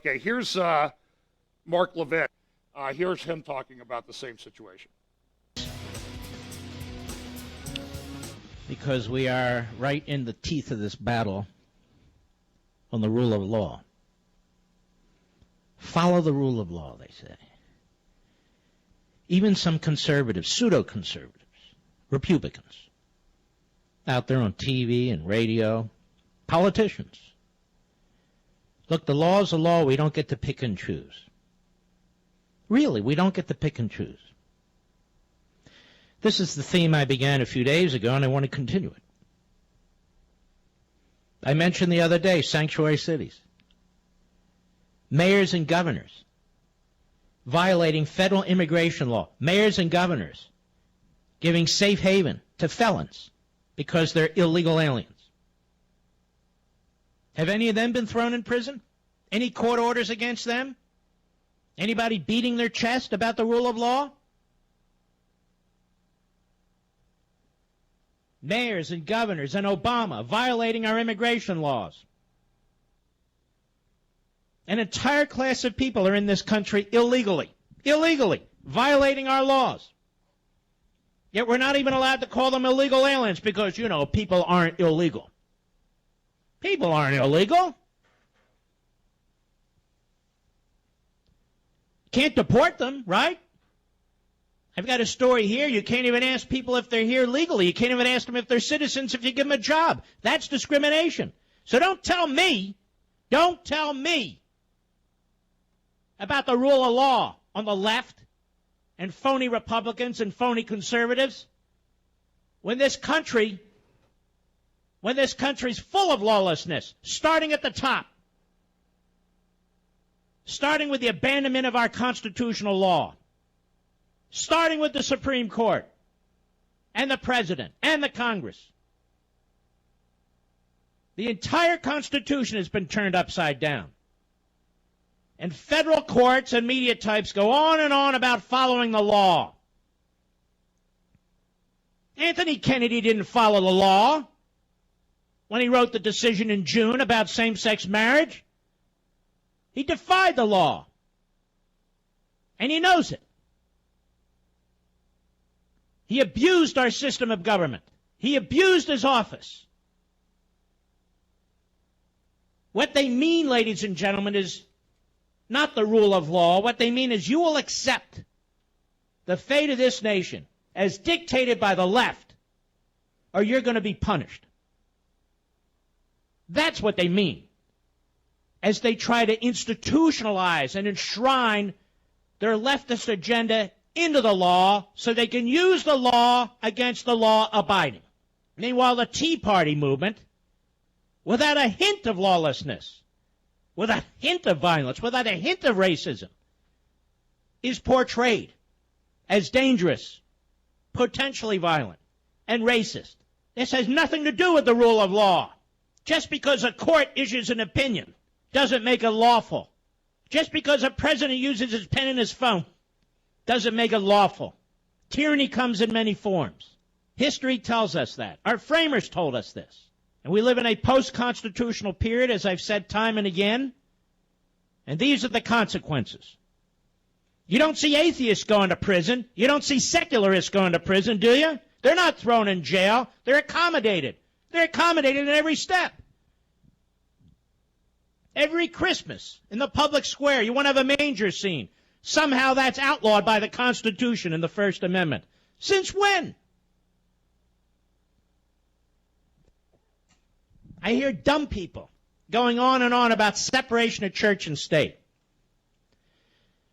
Okay, here's Mark Levin. Here's him talking about the same situation. Because we are right in the teeth of this battle on the rule of law. Follow the rule of law, they say. Even some conservatives, pseudo-conservatives, Republicans, out there on TV and radio, politicians. Look, the law is a law. We don't get to pick and choose. Really, we don't get to pick and choose. This is the theme I began a few days ago, and I want to continue it. I mentioned the other day sanctuary cities. Mayors and governors violating federal immigration law. Mayors and governors giving safe haven to felons because they're illegal aliens. Have any of them been thrown in prison? Any court orders against them? Anybody beating their chest about the rule of law? Mayors and governors and Obama violating our immigration laws. An entire class of people are in this country illegally, violating our laws. Yet we're not even allowed to call them illegal aliens because, you know, people aren't illegal. People aren't illegal. Can't deport them, right? I've got a story here. You can't even ask people if they're here legally. You can't even ask them if they're citizens if you give them a job. That's discrimination. So don't tell me about the rule of law on the left and phony Republicans and phony conservatives when this country's full of lawlessness, starting at the top, starting with the abandonment of our constitutional law, starting with the Supreme Court and the President and the Congress. The entire Constitution has been turned upside down. And federal courts and media types go on and on about following the law. Anthony Kennedy didn't follow the law when he wrote the decision in June about same-sex marriage. He defied the law. And he knows it. He abused our system of government. He abused his office. What they mean, ladies and gentlemen, is not the rule of law. What they mean is you will accept the fate of this nation as dictated by the left, or you're going to be punished. That's what they mean as they try to institutionalize and enshrine their leftist agenda into the law so they can use the law against the law-abiding. Meanwhile, the Tea Party movement, without a hint of lawlessness, without a hint of violence, without a hint of racism, is portrayed as dangerous, potentially violent, and racist. This has nothing to do with the rule of law. Just because a court issues an opinion doesn't make it lawful. Just because a president uses his pen and his phone doesn't make it lawful. Tyranny comes in many forms. History tells us that. Our framers told us this. And we live in a post-constitutional period, as I've said time and again. And these are the consequences. You don't see atheists going to prison. You don't see secularists going to prison, do you? They're not thrown in jail. They're accommodated. They're accommodated in every step. Every Christmas in the public square, you want to have a manger scene. Somehow that's outlawed by the Constitution and the First Amendment. Since when? I hear dumb people going on and on about separation of church and state.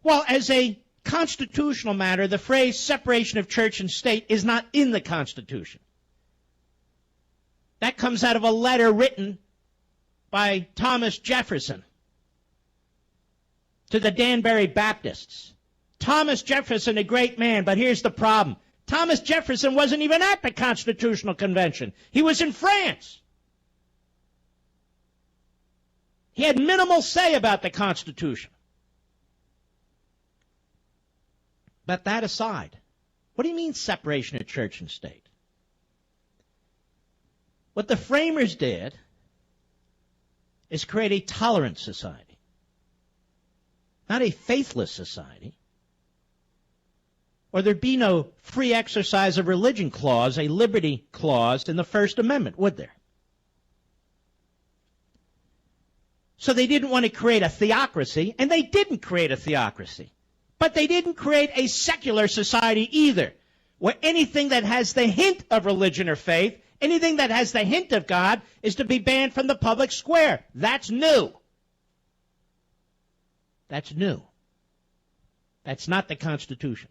Well, as a constitutional matter, the phrase separation of church and state is not in the Constitution. That comes out of a letter written by Thomas Jefferson to the Danbury Baptists. Thomas Jefferson, a great man, but here's the problem. Thomas Jefferson wasn't even at the Constitutional Convention. He was in France. He had minimal say about the Constitution. But that aside, what do you mean separation of church and state? What the framers did is create a tolerant society. not a faithless society. Or there'd be no free exercise of religion clause, a liberty clause in the First Amendment, would there? So they didn't want to create a theocracy, and they didn't create a theocracy. But they didn't create a secular society either, where anything that has the hint of religion or faith, anything that has the hint of God, is to be banned from the public square. That's new. That's new. That's not the Constitution.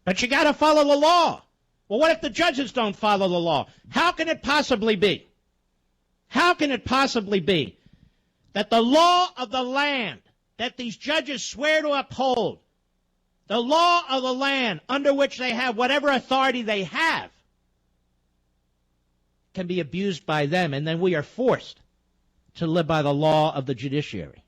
But you got to follow the law. Well, what if the judges don't follow the law? How can it possibly be? How can it possibly be that the law of the land that these judges swear to uphold, the law of the land under which they have whatever authority they have, can be abused by them, and then we are forced to live by the law of the judiciary?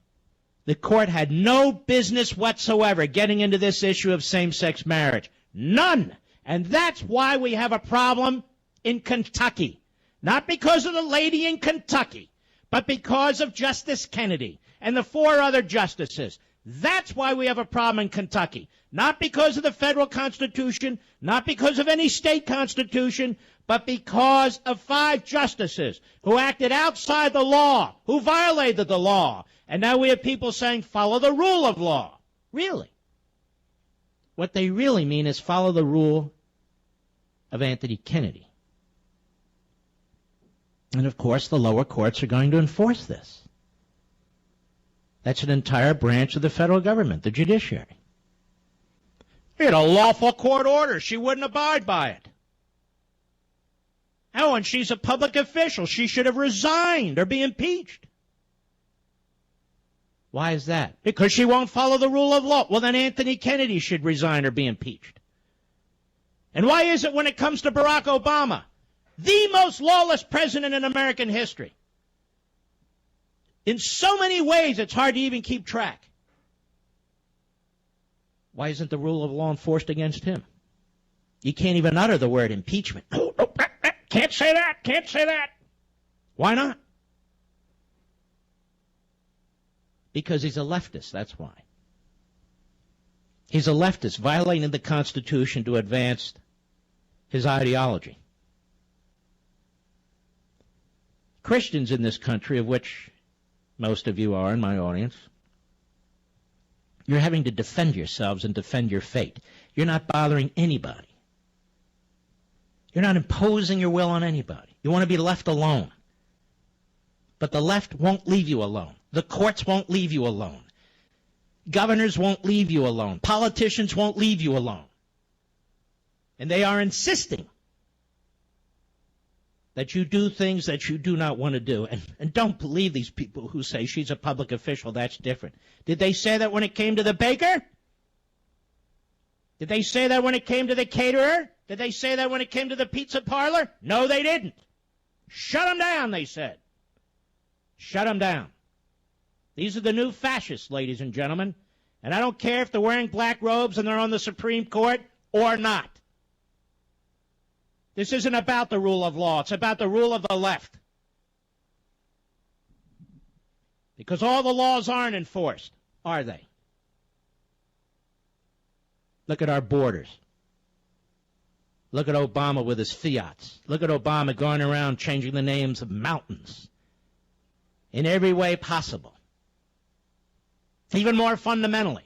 The court had no business whatsoever getting into this issue of same-sex marriage. None. And that's why we have a problem in Kentucky. Not because of the lady in Kentucky, but because of Justice Kennedy and the 4 other justices. That's why we have a problem in Kentucky. Not because of the federal Constitution, not because of any state constitution, but because of 5 justices who acted outside the law, who violated the law. And now we have people saying, follow the rule of law. Really? What they really mean is follow the rule of Anthony Kennedy. And of course, the lower courts are going to enforce this. That's an entire branch of the federal government, the judiciary. He had a lawful court order. She wouldn't abide by it. Oh, and she's a public official. She should have resigned or be impeached. Why is that? Because she won't follow the rule of law. Well, then Anthony Kennedy should resign or be impeached. And why is it when it comes to Barack Obama, the most lawless president in American history? In so many ways, it's hard to even keep track. Why isn't the rule of law enforced against him? You can't even utter the word impeachment. Can't say that, can't say that. Why not? Because he's a leftist, that's why. He's a leftist, violating the Constitution to advance his ideology. Christians in this country, of which most of you are in my audience, you're having to defend yourselves and defend your faith. You're not bothering anybody. You're not imposing your will on anybody. You want to be left alone. But the left won't leave you alone. The courts won't leave you alone. Governors won't leave you alone. Politicians won't leave you alone. And they are insisting that you do things that you do not want to do. And don't believe these people who say she's a public official. That's different. Did they say that when it came to the baker? Did they say that when it came to the caterer? Did they say that when it came to the pizza parlor? No, they didn't. Shut them down, they said. Shut them down. These are the new fascists, ladies and gentlemen. And I don't care if they're wearing black robes and they're on the Supreme Court or not. This isn't about the rule of law. It's about the rule of the left. Because all the laws aren't enforced, are they? Look at our borders. Look at Obama with his fiats. Look at Obama going around changing the names of mountains in every way possible. Even more fundamentally,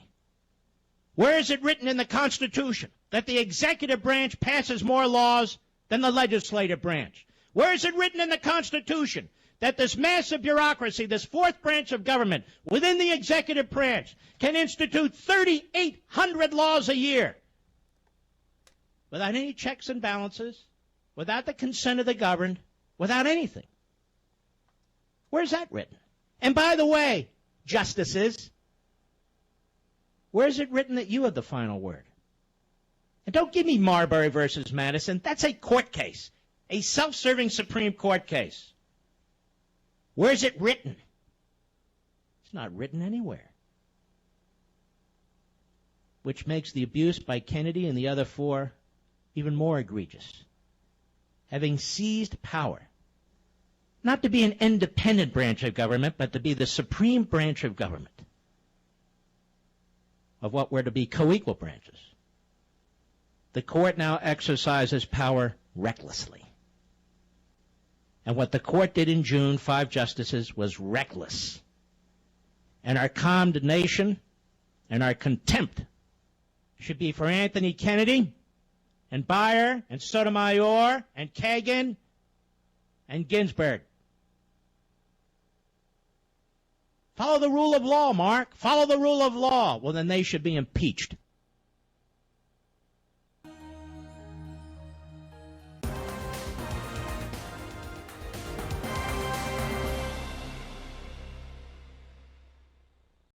where is it written in the Constitution that the executive branch passes more laws than the legislative branch? Where is it written in the Constitution that this massive bureaucracy, this 4th branch of government within the executive branch, can institute 3,800 laws a year without any checks and balances, without the consent of the governed, without anything? Where's that written? And by the way, justices, where is it written that you have the final word? And don't give me Marbury versus Madison. That's a court case, a self-serving Supreme Court case. Where is it written? It's not written anywhere. Which makes the abuse by Kennedy and the other 4 even more egregious. Having seized power, not to be an independent branch of government, but to be the supreme branch of government. of what were to be co-equal branches. The court now exercises power recklessly. And what the court did in June, 5 justices, was reckless. And our condemnation and our contempt should be for Anthony Kennedy and Breyer and Sotomayor and Kagan and Ginsburg. Follow the rule of law, Mark. Follow the rule of law. Well, then they should be impeached.